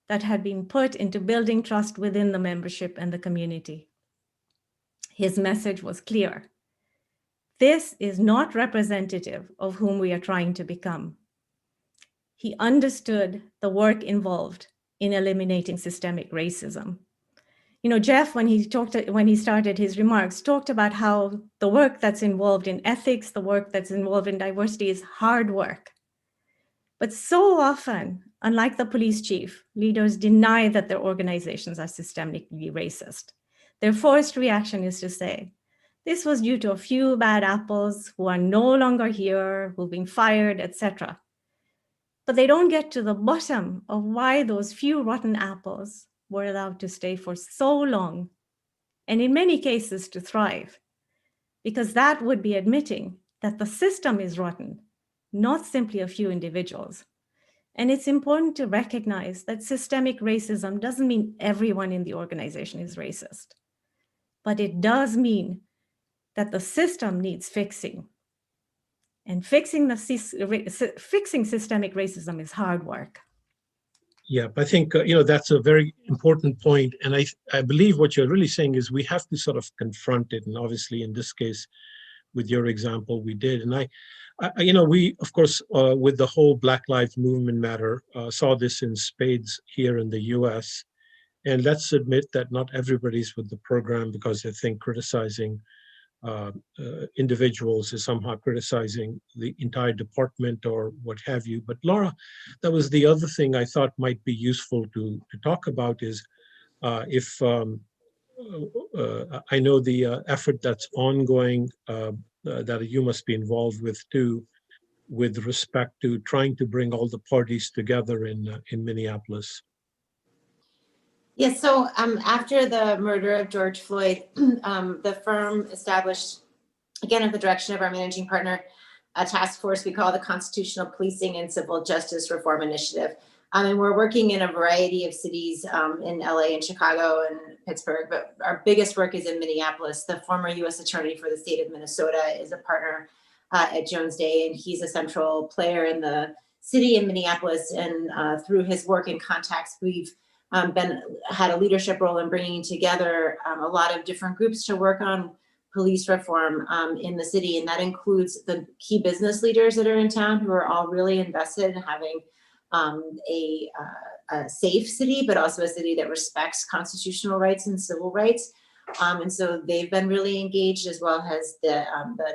Speaker 2: that had been put into building trust within the membership and the community. His message was clear. This is not representative of whom we are trying to become. He understood the work involved in eliminating systemic racism. You know, Jeff, when he started his remarks, talked about how the work that's involved in ethics, the work that's involved in diversity is hard work. But so often, unlike the police chief, leaders deny that their organizations are systemically racist. Their first reaction is to say, this was due to a few bad apples who are no longer here, who've been fired, etc. But they don't get to the bottom of why those few rotten apples were allowed to stay for so long, and in many cases to thrive, because that would be admitting that the system is rotten, not simply a few individuals. And it's important to recognize that systemic racism doesn't mean everyone in the organization is racist, but it does mean that the system needs fixing. And fixing systemic racism is hard work.
Speaker 1: Yeah, I think that's a very important point, and I believe what you're really saying is we have to sort of confront it, and obviously in this case, with your example, we did. And We, of course, with the whole Black Lives Movement matter, saw this in spades here in the US. And let's admit that not everybody's with the program because they think criticizing individuals is somehow criticizing the entire department or what have you. But Laura, that was the other thing I thought might be useful to talk about is if I know the effort that's ongoing that you must be involved with too, with respect to trying to bring all the parties together in Minneapolis.
Speaker 3: Yes, so after the murder of George Floyd, the firm established, again, at the direction of our managing partner, a task force we call the Constitutional Policing and Civil Justice Reform Initiative. And we're working in a variety of cities in LA and Chicago and Pittsburgh, but our biggest work is in Minneapolis. The former US Attorney for the state of Minnesota is a partner at Jones Day, and he's a central player in the city in Minneapolis. And through his work and contacts, we've had a leadership role in bringing together a lot of different groups to work on police reform in the city. And that includes the key business leaders that are in town who are all really invested in having a safe city, but also a city that respects constitutional rights and civil rights. And so they've been really engaged, as well as the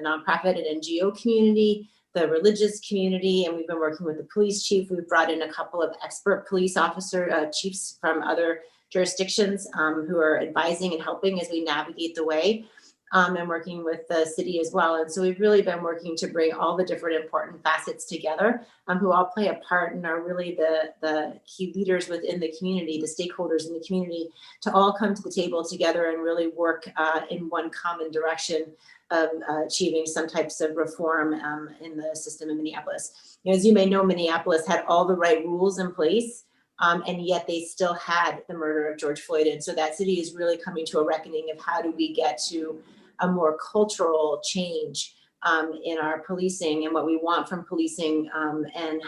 Speaker 3: nonprofit and NGO community, the religious community, and we've been working with the police chief. We've brought in a couple of expert police officer chiefs from other jurisdictions who are advising and helping as we navigate the way. And working with the city as well. And so we've really been working to bring all the different important facets together who all play a part and are really the key leaders within the community, the stakeholders in the community, to all come to the table together and really work in one common direction of achieving some types of reform in the system in Minneapolis. As you may know, Minneapolis had all the right rules in place, and yet they still had the murder of George Floyd. And so that city is really coming to a reckoning of how do we get to a more cultural change in our policing and what we want from policing and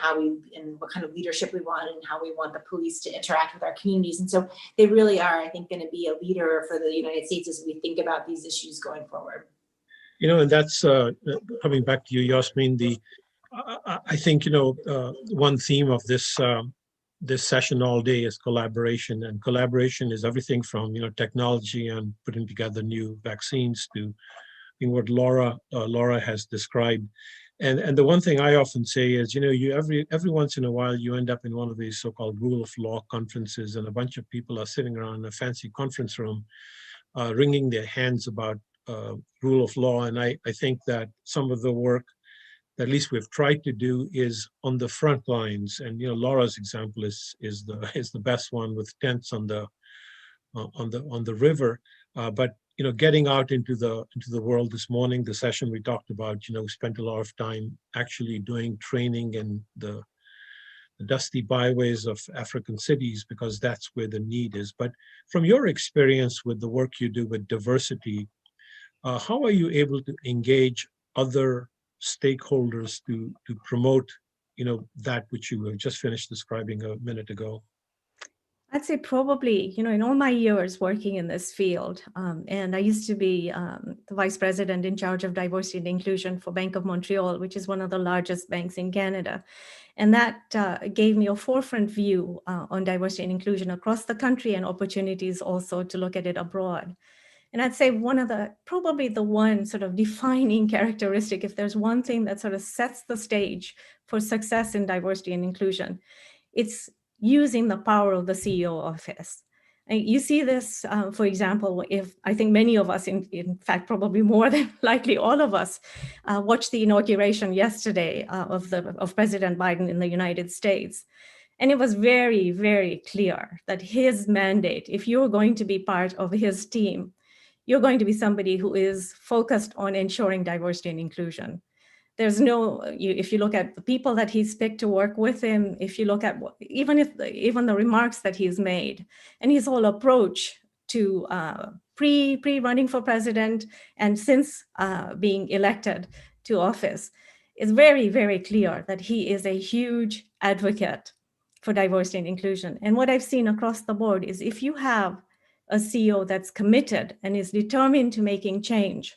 Speaker 3: what kind of leadership we want and how we want the police to interact with our communities. And so they really are, I think, going to be a leader for the United States as we think about these issues going forward.
Speaker 1: And that's coming back to you, Yasmin, I think, one theme of this this session all day is collaboration, and collaboration is everything from technology and putting together new vaccines to what Laura has described. And the one thing I often say is, you every once in a while you end up in one of these so-called rule of law conferences, and a bunch of people are sitting around in a fancy conference room, wringing their hands about rule of law. And I think that some of the work at least we've tried to do is on the front lines. And Laura's example is the best one with tents on the river. But getting out into the world this morning, the session we talked about, we spent a lot of time actually doing training in the dusty byways of African cities because that's where the need is. But from your experience with the work you do with diversity, how are you able to engage other stakeholders to promote that which you have just finished describing a minute ago?
Speaker 2: I'd say probably, in all my years working in this field, and I used to be the vice president in charge of diversity and inclusion for Bank of Montreal, which is one of the largest banks in Canada. And that gave me a forefront view on diversity and inclusion across the country and opportunities also to look at it abroad. And I'd say probably the one sort of defining characteristic, if there's one thing that sort of sets the stage for success in diversity and inclusion, it's using the power of the CEO office. And you see this, for example, if I think many of us, in fact, probably more than likely all of us, watched the inauguration yesterday of President Biden in the United States. And it was very, very clear that his mandate, if you're going to be part of his team, you're going to be somebody who is focused on ensuring diversity and inclusion. There's if you look at the people that he's picked to work with him, if you look at even the remarks that he's made and his whole approach to pre-running for president and since being elected to office, it's very, very clear that he is a huge advocate for diversity and inclusion. And what I've seen across the board is if you have a CEO that's committed and is determined to making change,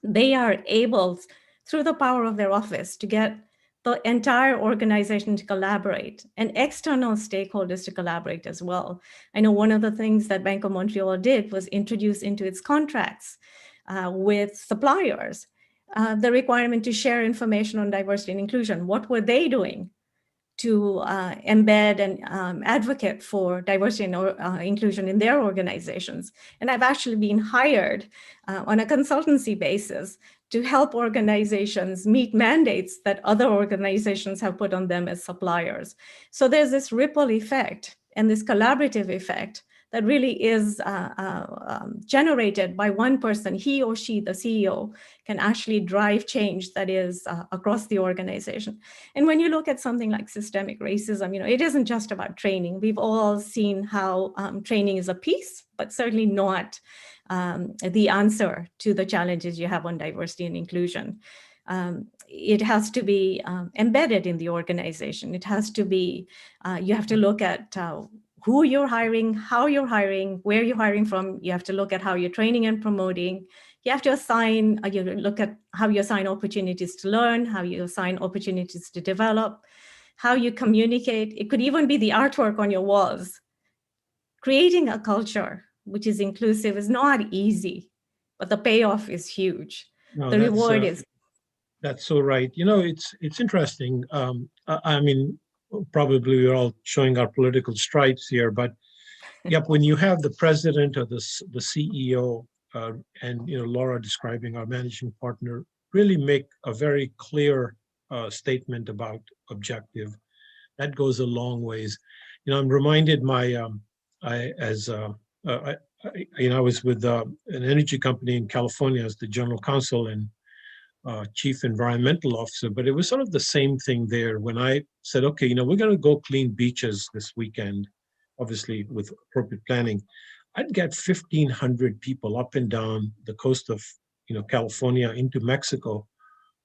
Speaker 2: they are able through the power of their office to get the entire organization to collaborate and external stakeholders to collaborate as well. I know one of the things that Bank of Montreal did was introduce into its contracts with suppliers the requirement to share information on diversity and inclusion. What were they doing to embed and advocate for diversity and inclusion in their organizations? And I've actually been hired on a consultancy basis to help organizations meet mandates that other organizations have put on them as suppliers. So there's this ripple effect and this collaborative effect that really is generated by one person. He or she, the CEO, can actually drive change that is across the organization. And when you look at something like systemic racism, it isn't just about training. We've all seen how training is a piece, but certainly not the answer to the challenges you have on diversity and inclusion. It has to be embedded in the organization. It has to be, you have to look at who you're hiring, how you're hiring, where you're hiring from. You have to look at how you're training and promoting. You have to assign, you look at how you assign opportunities to learn, how you assign opportunities to develop, how you communicate. It could even be the artwork on your walls. Creating a culture which is inclusive is not easy, but the payoff is huge.
Speaker 1: No,
Speaker 2: the reward is.
Speaker 1: That's so right. It's interesting. I mean, probably we're all showing our political stripes here, but yep, when you have the president or the CEO and Laura describing our managing partner really make a very clear statement about objective, that goes a long ways. I'm reminded I was with an energy company in California as the general counsel and chief environmental officer, but it was sort of the same thing there when I said, okay, we're going to go clean beaches this weekend, obviously with appropriate planning. I'd get 1,500 people up and down the coast of California into Mexico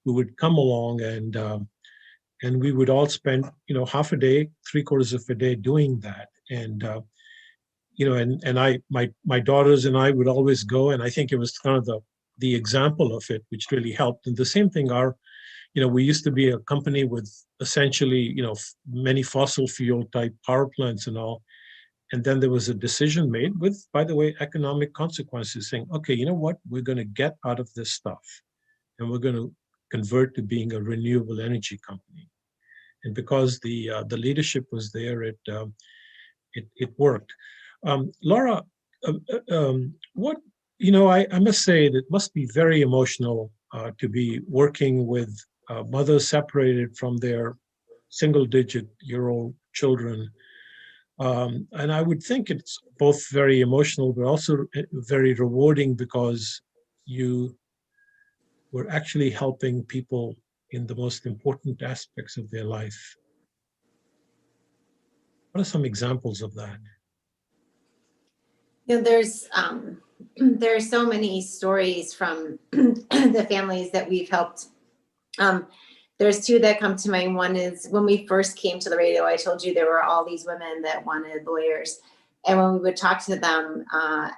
Speaker 1: who would come along and we would all spend half a day, 3/4 of a day doing that. And my daughters and I would always go, and I think it was kind of the example of it, which really helped. And the same thing, we used to be a company with essentially, many fossil fuel type power plants and all. And then there was a decision made with, by the way, economic consequences, saying, okay, you know what, we're going to get out of this stuff and we're going to convert to being a renewable energy company. And because the leadership was there, it worked. Laura, I must say that it must be very emotional to be working with mothers separated from their single-digit-year-old children. And I would think it's both very emotional, but also very rewarding because you were actually helping people in the most important aspects of their life. What are some examples of that?
Speaker 3: There's so many stories from the families that we've helped. There's two that come to mind. One is when we first came to the radio, I told you there were all these women that wanted lawyers. And when we would talk to them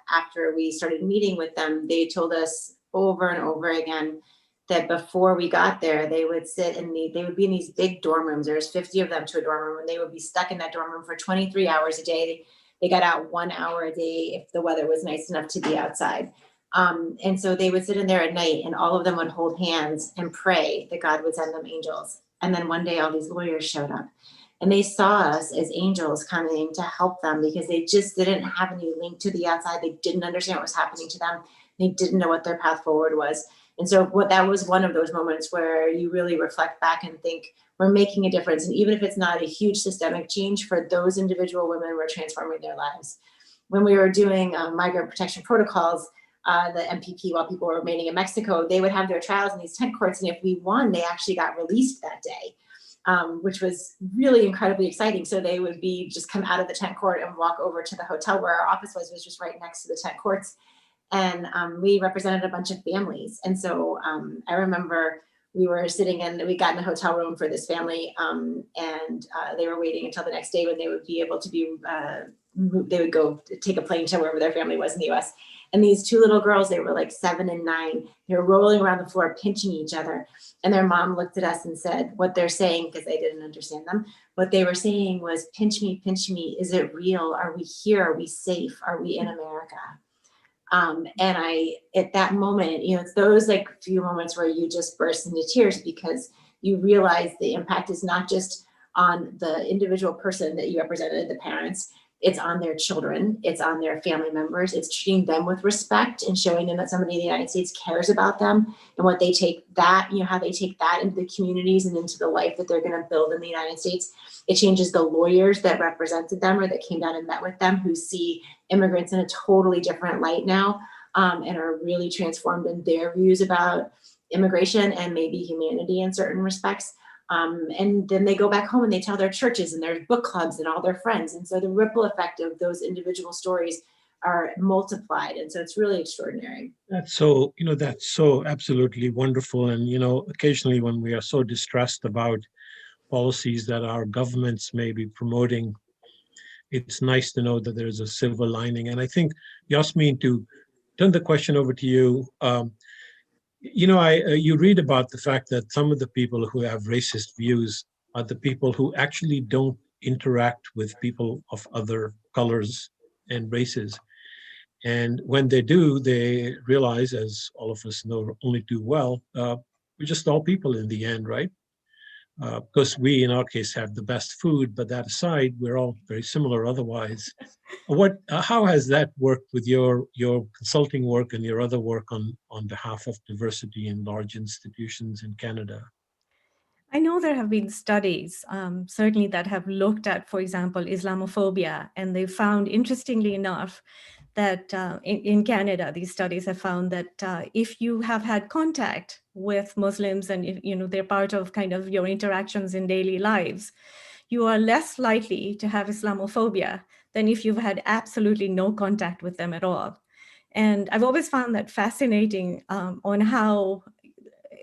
Speaker 3: after we started meeting with them, they told us over and over again that before we got there, they would sit in they would be in these big dorm rooms. There's 50 of them to a dorm room, and they would be stuck in that dorm room for 23 hours a day. They got out 1 hour a day if the weather was nice enough to be outside. And so they would sit in there at night and all of them would hold hands and pray that God would send them angels. And then one day all these lawyers showed up and they saw us as angels coming to help them because they just didn't have any link to the outside. They didn't understand what was happening to them. They didn't know what their path forward was. And so that was one of those moments where you really reflect back and think, we're making a difference. And even if it's not a huge systemic change for those individual women, we're transforming their lives. When we were doing migrant protection protocols, the MPP, while people were remaining in Mexico, they would have their trials in these tent courts. And if we won, they actually got released that day, which was really incredibly exciting. So they would just come out of the tent court and walk over to the hotel where our office was just right next to the tent courts. And we represented a bunch of families. And so I remember we were sitting we got in a hotel room for this family and they were waiting until the next day when they would be able to be they would go take a plane to wherever their family was in the US. And these two little girls, they were like 7 and 9, they were rolling around the floor, pinching each other. And their mom looked at us and said, what they're saying, because they didn't understand them, what they were saying was, pinch me, is it real? Are we here? Are we safe? Are we in America? And at that moment, you know, it's those like few moments where you just burst into tears, because you realize the impact is not just on the individual person that you represented, the parents, it's on their children, it's on their family members, it's treating them with respect and showing them that somebody in the United States cares about them, and what they take that, you know, how they take that into the communities and into the life that they're going to build in the United States. It changes the lawyers that represented them or that came down and met with them, who see immigrants in a totally different light now, and are really transformed in their views about immigration and maybe humanity in certain respects. And then they go back home and they tell their churches and their book clubs and all their friends. And so the ripple effect of those individual stories are multiplied. And so it's really extraordinary.
Speaker 1: That's so, you know, that's so absolutely wonderful. And, you know, occasionally when we are so distressed about policies that our governments may be promoting, it's nice to know that there's a silver lining. And I think, Yasmin, to turn the question over to you, you know, you read about the fact that some of the people who have racist views are the people who actually don't interact with people of other colors and races. And when they do, they realize, as all of us know only too well, we're just all people in the end, right? Because we, in our case, have the best food, but that aside, we're all very similar otherwise. How has that worked with your consulting work and your other work on behalf of diversity in large institutions in Canada?
Speaker 2: I know there have been studies, certainly, that have looked at, for example, Islamophobia, and they found, interestingly enough, that in Canada, these studies have found that if you have had contact with Muslims and if, you know, they're part of kind of your interactions in daily lives, you are less likely to have Islamophobia than if you've had absolutely no contact with them at all. And I've always found that fascinating on how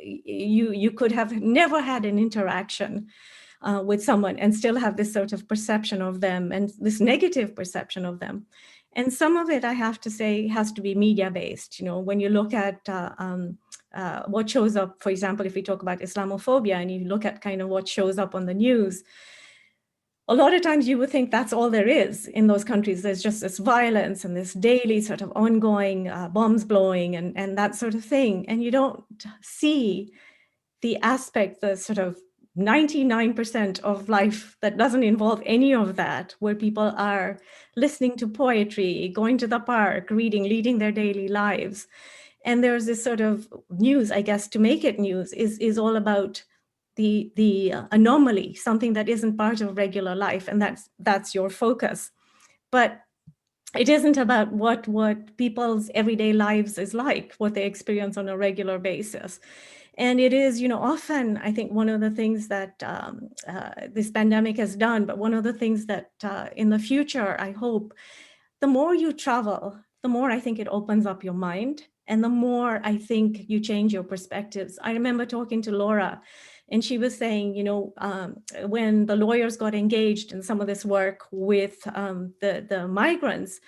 Speaker 2: you could have never had an interaction with someone and still have this sort of perception of them and this negative perception of them. And some of it, I have to say, has to be media-based. You know, when you look at what shows up, for example, if we talk about Islamophobia and you look at kind of what shows up on the news, a lot of times you would think that's all there is in those countries. There's just this violence and this daily sort of ongoing bombs blowing and that sort of thing. And you don't see the aspect, the sort of 99% of life that doesn't involve any of that, where people are listening to poetry, going to the park, reading, leading their daily lives. And there's this sort of news, I guess, to make it news is all about the anomaly, something that isn't part of regular life, and that's your focus. But it isn't about what people's everyday lives is like, what they experience on a regular basis. And it is, you know, often, I think one of the things that this pandemic has done, but one of the things that in the future, I hope, the more you travel, the more I think it opens up your mind, and the more I think you change your perspectives. I remember talking to Laura, and she was saying, you know, when the lawyers got engaged in some of this work with the migrants,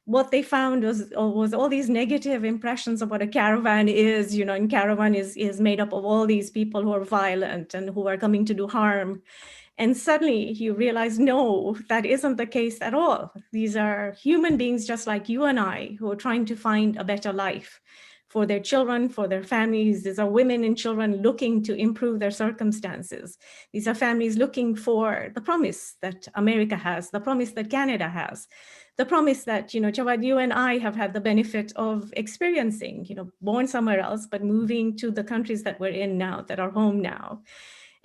Speaker 2: what they found was all these negative impressions of what a caravan is, you know, and caravan is made up of all these people who are violent and who are coming to do harm. And suddenly you realize, no, that isn't the case at all. These are human beings just like you and I who are trying to find a better life for their children, for their families. These are women and children looking to improve their circumstances. These are families looking for the promise that America has, the promise that Canada has, the promise that, you know, Jawad, you and I have had the benefit of experiencing, you know, born somewhere else, but moving to the countries that we're in now, that are home now,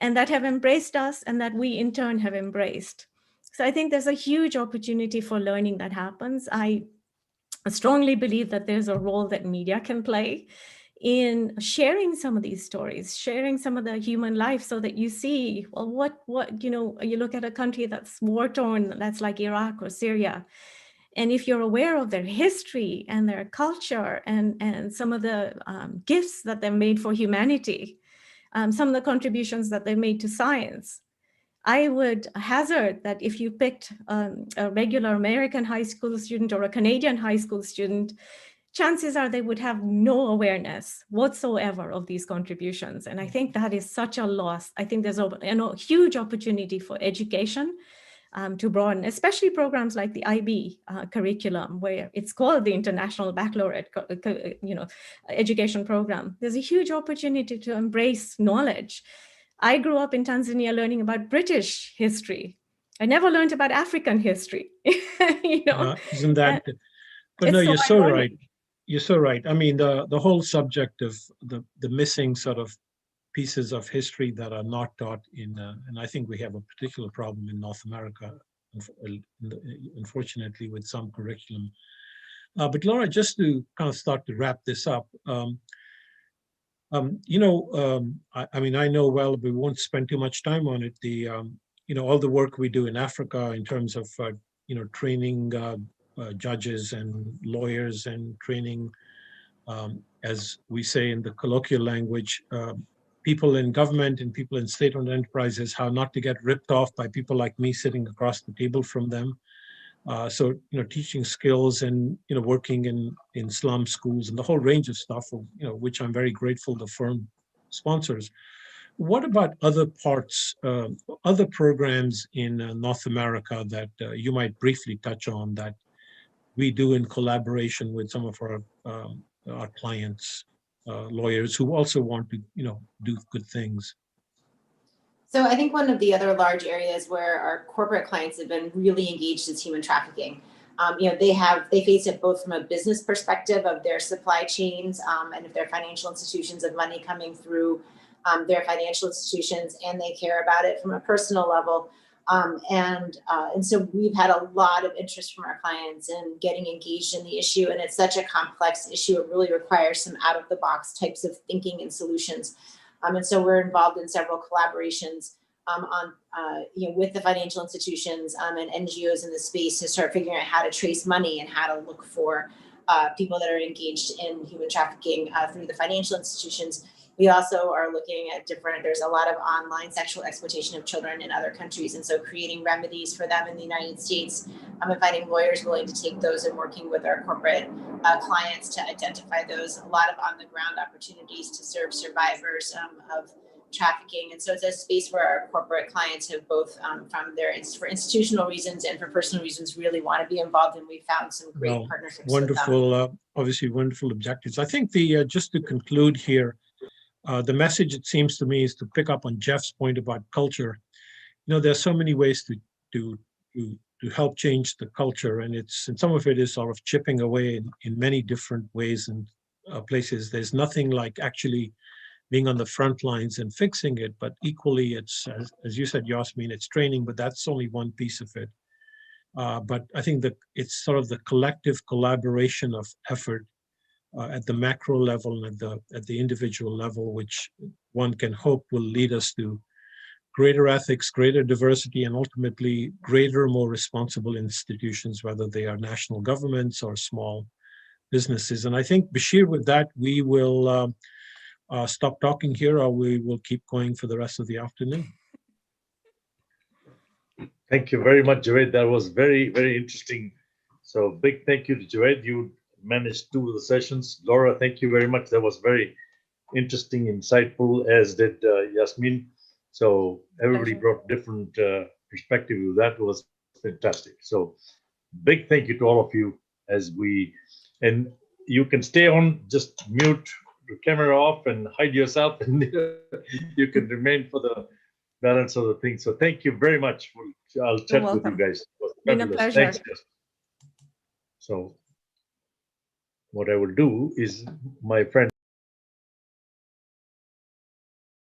Speaker 2: and that have embraced us and that we in turn have embraced. So I think there's a huge opportunity for learning that happens. I strongly believe that there's a role that media can play in sharing some of these stories, sharing some of the human life, so that you see, well, what you know, you look at a country that's war-torn, that's like Iraq or Syria, and if you're aware of their history and their culture and some of the gifts that they've made for humanity, some of the contributions that they've made to science, I would hazard that if you picked a regular American high school student or a Canadian high school student, chances are they would have no awareness whatsoever of these contributions. And I think that is such a loss. I think there's a huge opportunity for education to broaden, especially programs like the IB curriculum, where it's called the International Baccalaureate education program. There's a huge opportunity to embrace knowledge. I grew up in Tanzania learning about British history. I never learned about African history.
Speaker 1: Isn't that? But no, you're so right. You're so right. I mean, the whole subject of the missing sort of pieces of history that are not taught in, and I think we have a particular problem in North America, unfortunately, with some curriculum. But Laura, just to kind of start to wrap this up, I mean, I know well, but we won't spend too much time on it. All the work we do in Africa in terms of, training judges and lawyers and training, as we say in the colloquial language, people in government and people in state-owned enterprises, how not to get ripped off by people like me sitting across the table from them. So, teaching skills and, working in slum schools and the whole range of stuff, which I'm very grateful the firm sponsors. What about other parts, other programs in North America that you might briefly touch on that we do in collaboration with some of our clients, lawyers who also want to, do good things?
Speaker 3: So I think one of the other large areas where our corporate clients have been really engaged is human trafficking. They face it both from a business perspective of their supply chains, and if they're financial institutions, of money coming through their financial institutions, and they care about it from a personal level. And so we've had a lot of interest from our clients in getting engaged in the issue, and it's such a complex issue. It really requires some out-of-the-box types of thinking and solutions. And so we're involved in several collaborations with the financial institutions and NGOs in the space to start figuring out how to trace money and how to look for people that are engaged in human trafficking through the financial institutions. We also are looking at there's a lot of online sexual exploitation of children in other countries. And so creating remedies for them in the United States and finding lawyers willing to take those and working with our corporate clients to identify those, a lot of on the ground opportunities to serve survivors of trafficking. And so it's a space where our corporate clients have both for institutional reasons and for personal reasons really want to be involved. And we found some great partnerships
Speaker 1: wonderful,
Speaker 3: with them.
Speaker 1: Obviously wonderful objectives. I think just to conclude here, the message, it seems to me, is to pick up on Jeff's point about culture. There's so many ways to help change the culture, and some of it is sort of chipping away in many different ways and places. There's nothing like actually being on the front lines and fixing it, but equally, it's as you said, Yasmin, it's training, but that's only one piece of it. But I think that it's sort of the collective collaboration of effort at the macro level and at the individual level, which one can hope will lead us to greater ethics, greater diversity, and ultimately greater, more responsible institutions, whether they are national governments or small businesses. And I think, Bashir, with that, we will stop talking here, or we will keep going for the rest of the afternoon.
Speaker 6: Thank you very much, Javed. That was very, very interesting. So big thank you to Javed. You managed 2 of the sessions. Laura, thank you very much. That was very interesting, insightful, as did Yasmin. So everybody brought different perspective. That was fantastic. So big thank you to all of you and you can stay on, just mute the camera off and hide yourself, and you can remain for the balance of the thing. So thank you very much. I'll chat with you guys. It was
Speaker 2: been a pleasure.
Speaker 6: Thanks. So what I will do is, my friend